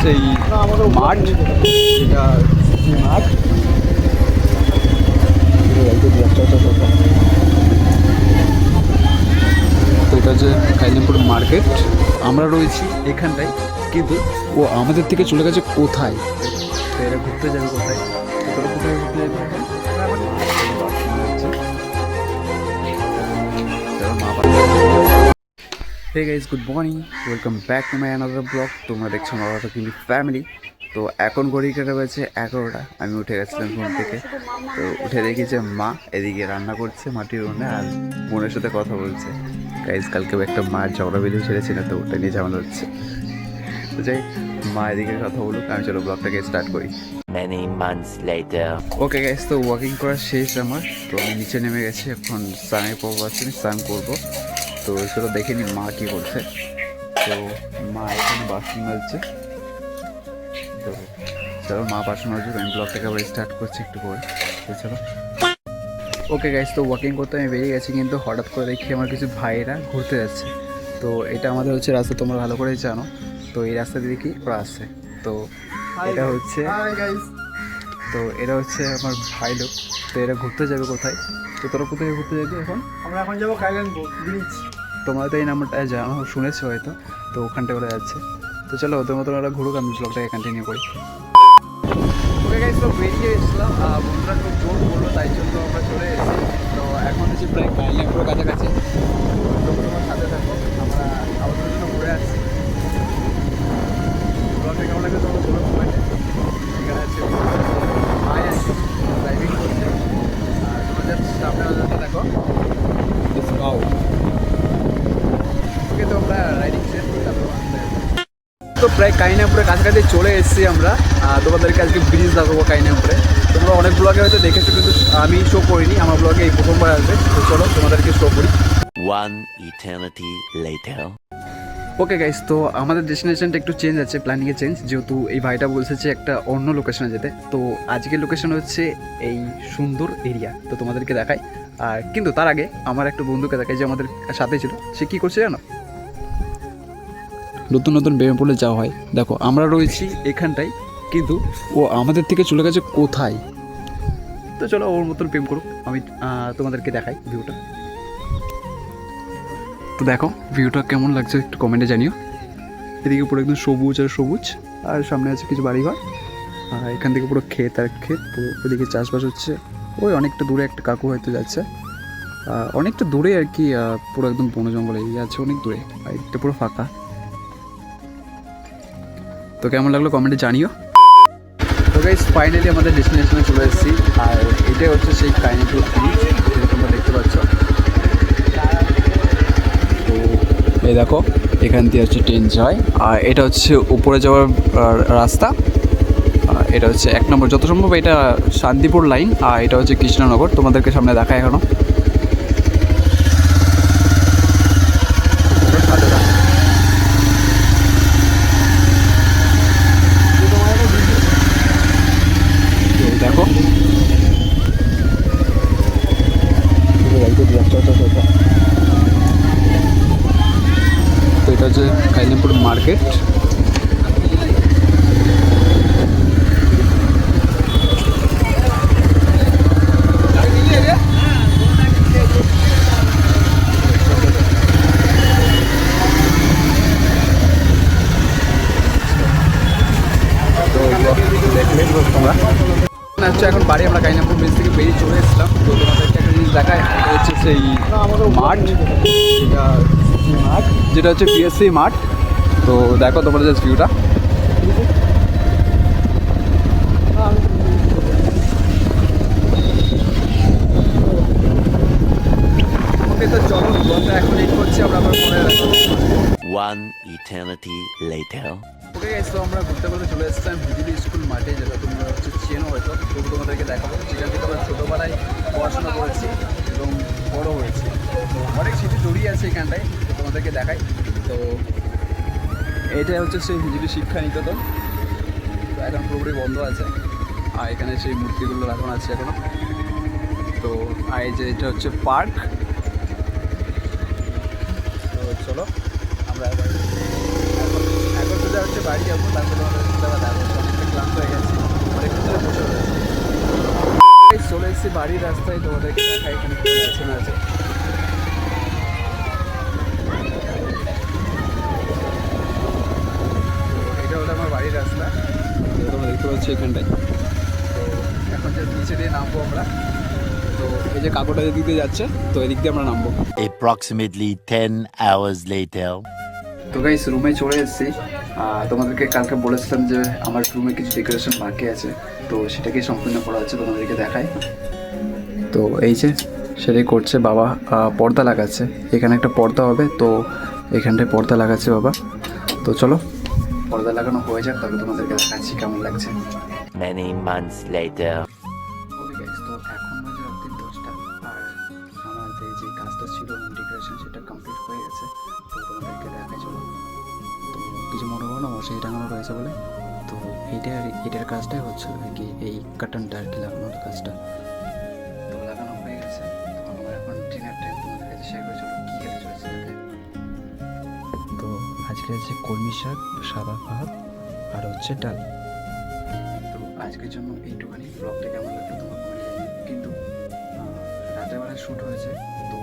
সেই মাঠ, এটা মাঠ। তো এটা হচ্ছে কালিমপুর মার্কেট। আমরা রয়েছি এখানটায়, কিন্তু ও আমাদের থেকে চলে গেছে কোথায়? তো এরা ঘুরতে যাবে কোথায়? তোরা কোথায় ঘুরতে যাবে এখন? Hey guys, good morning, welcome back to my another blog. তোমরা দেখছো আমার কিন্তু ফ্যামিলি। তো এখন ঘড়ি কেটে হয়েছে 11টা। আমি উঠে গেছিলাম ঘুম থেকে। তো উঠে দেখি যে মা এদিকে রান্না করছে মাটির উনুনে, আর বোনের সাথে কথা বলছে। গাইস, কালকে একটা মায়ের ঝগড়া বেঁধে ছেড়েছি না, তো ওটা নিয়ে ঝামেলা হচ্ছে। তো যাই, মা এদিকে কথা বলুক, আমি চলো ব্লগটাকে স্টার্ট করি। Many months later. Okay guys, তো ওয়াকিং করা শেষ আমার। তো আমি নিচে নেমে গেছি, এখন স্নানের পর আছি, স্নান করবো। তো চলো দেখে নি মা কী করছে। তো মা এখানে বাসন মাজছে। তো চলো মা বাসন মাজুক, আমি ব্লগটাকে আবার স্টার্ট করছি একটু পরে। তো চলো। ওকে গাইস, তো ওয়াকিং করতে আমি বেরিয়ে গেছি, কিন্তু হঠাৎ করে দেখি আমার কিছু ভাইয়েরা ঘুরতে যাচ্ছে। তো এটা আমাদের হচ্ছে রাস্তা, তোমরা ভালো করেই জানো। তো এই রাস্তা দিয়ে দেখি ওরা আসছে। তো এটা হচ্ছে আমার ভাই লোক। তো এরা ঘুরতে যাবে কোথায়? তো তোরা কোথায় ঘুরতে যাবি এখন? আমরা এখন যাবো কাইল্যান্ড ব্রিজ। তোমরা তো এই নাম্বারটা জানো, শুনেছো হয়তো। তো ওখানটা ওরা যাচ্ছে। তো চলো ওদের মতো ওরা ঘুরুক, আমি ব্লগটাকে কন্টিনিউ করি। ওকে গাইস, তো বেরিয়ে এসেছিলাম, বন্ধুরা খুব জোর করলো, তাই জন্য আমরা চলে এসেছি। তো এখন হচ্ছে প্রায় কাইল্যান্ডপুরের কাছাকাছি। তো তোমার সাথে থাকো, আমরা আমাদের জন্য ঘুরে আসছি। ব্লগটা কেমন লাগে তোমরা বলো কমেন্টে। এখানে আছে ভাই আছে, ড্রাইভিং করছে। আর তোমাদের সামনে দেখো ওকে। তো আমরা রাইডিং শেষ করি, তারপর তো প্রায় কাইনাপুরের কাছাকাছি চলে এসেছি আমরা। তোমাদেরকে আজকে ব্রিজ দেখাবো কাইনাপুরে। তোমরা অনেক ব্লগে হয়তো দেখেছো, কিন্তু আমি শো করিনি, আমার ব্লগে এই প্রথমবার আসবে। তো চলো তোমাদেরকে শো করি। One eternity later. Okay guys, তো আমাদের ডেস্টিনেশনটা একটু চেঞ্জ আছে, প্ল্যানিংয়ে চেঞ্জ, যেহেতু এই ভাইটা বলছে যে একটা অন্য লোকেশনে যেতে। তো আজকের লোকেশন হচ্ছে এই সুন্দর এরিয়া। তো তোমাদেরকে দেখাই। আর কিন্তু তার আগে আমার একটা বন্ধুকে দেখাই, যে আমাদের সাথে ছিল। সে কী করছে জানো? নতুন নতুন প্রেমে পড়লে যাওয়া হয়। দেখো আমরা রয়েছি এখানটায়, কিন্তু ও আমাদের থেকে চলে গেছে কোথায়? তো চলো ওর মতন প্রেম করুক, আমি তোমাদেরকে দেখাই ভিউটা। তো দেখো ভিউটা কেমন লাগছে একটু কমেন্টে জানিও। এদিকে পুরো একদম সবুজ আর সবুজ, আর সামনে আছে কিছু বাড়িঘর। আর এখান থেকে পুরো ক্ষেত আর ক্ষেত, পুরো ওদিকে চাষবাস হচ্ছে। ওই অনেকটা দূরে একটা কাকু হয়তো যাচ্ছে, অনেকটা দূরে আর কি। পুরো একদম বন জঙ্গল এরিয়া আছে অনেক দূরে, আর এটা পুরো ফাঁকা। তো কেমন লাগলো কমেন্টে জানিও। তো গাইস, ফাইনালি আমাদের ডেস্টিনেশনে চলে এসেছি। আর এটাই হচ্ছে সেই কাইনাপুর ব্রিজ, যেটা তোমরা দেখতে পাচ্ছ। তো এই দেখো, এখান দিয়ে হচ্ছে ট্রেন যায়, আর এটা হচ্ছে উপরে যাওয়ার রাস্তা। এটা হচ্ছে 1 নম্বর, যত সম্ভব এটা শান্তিপুর লাইন, আর এটা হচ্ছে কৃষ্ণনগর। তোমাদেরকে সামনে দেখায় এখনো। দেখো তো এটা হচ্ছে কালিমপুর মার্কেট। হচ্ছে এখন বাড়ি, আমরা কাইনাপুর ব্রিজ থেকে বেরিয়ে চলে এসেছিলাম। তো তোমাদেরকে একটা জিনিস দেখায়, এটা হচ্ছে সেই মাঠ, যেটা হচ্ছে পিএসসি মাঠ। তো দেখো তোমাদের জাস্ট ভিউটা। ওকে, তো চলো ব্লগটা এখন এড করছি, আমরা আবার পরে আসবো। One eternity later. Okay guys, তো আমরা ঘুরতে ঘুরতে চলে এসেছিলাম বিজলি স্কুল মাঠে, যেটা তোমরা হচ্ছে চেনো হয়তো। তবু তোমাদেরকে দেখাবো, যেখান থেকে আমরা ছোটোবেলায় পড়াশোনা করেছি এবং বড়ো হয়েছি। তো অনেক স্মৃতি জড়িয়ে আছে এখানটায়, তো তোমাদেরকে দেখাই। তো এইটাই হচ্ছে সেই বিজলি শিক্ষা নিকেতন। তো এখন পুরোপুরি বন্ধ আছে, আর এখানে সেই মূর্তিগুলো রাখানো আছে এখনো। তো আর এই যে এটা হচ্ছে পার্ক। তো চলো আমরা এখন সোজা হচ্ছে বাড়ি যাবো, তারপরে রাস্তায় তোমাদেরকে দেখাই এখানে কি আছে না আছে। তো এটা হলো আমার বাড়ির রাস্তা, তোমরা দেখতে পাচ্ছ এখানটায়। তো এখন যে নিচে দিয়ে নামবো আমরা, তো এই যে কাকুটা যে দিতে যাচ্ছে, তো এদিক দিয়ে আমরা নামবো। Approximately 10 hours later. তো গাইস রুমে চলে এসেছি। তোমাদেরকে কালকে বলেছিলাম যে আমার রুমে কিছু ডেকোরেশন বাকি আছে, তো সেটাকে সম্পূর্ণ করা হচ্ছে, তোমাদেরকে দেখাই। তো এই যে সেটাই করছে বাবা, পর্দা লাগাচ্ছে, এখানে একটা পর্দা হবে, তো এখানটায় পর্দা লাগাচ্ছে বাবা। তো চলো পর্দা লাগানো হয়ে যাক, তবে তোমাদেরকে দেখাচ্ছি কেমন লাগছে। Many months later. Okay guys, তো এখন বাজে রাত্রি 10টা, আর আমাদের যে কাজটা ছিল ডেকোরেশন সেটা কমপ্লিট হয়ে গেছে। তো তোমাদেরকে দেখাই চলো। তো কিছু মনে করো না, মশারি টাঙানো রয়েছে বলে, তো এটার কাজটাই হচ্ছিল আর কি, এই কার্টনটা আর কি লাগানোর কাজটা। তো লাগানো হয়ে গেছে। তো আমরা এখন ডিনার টাইম তোমাদের কাছে শেয়ার করে চলো কী খেতে চলেছে আজকে। তো আজকে আছে কলমি শাক, সাদা ভাত, আর হচ্ছে ডাল। তো আজকের জন্য এইটুখানি। ব্লগটা কেমন লাগলো তোমার কমেন্টে জানিও। কিন্তু রাতের বেলায় শ্যুট হয়েছে, তো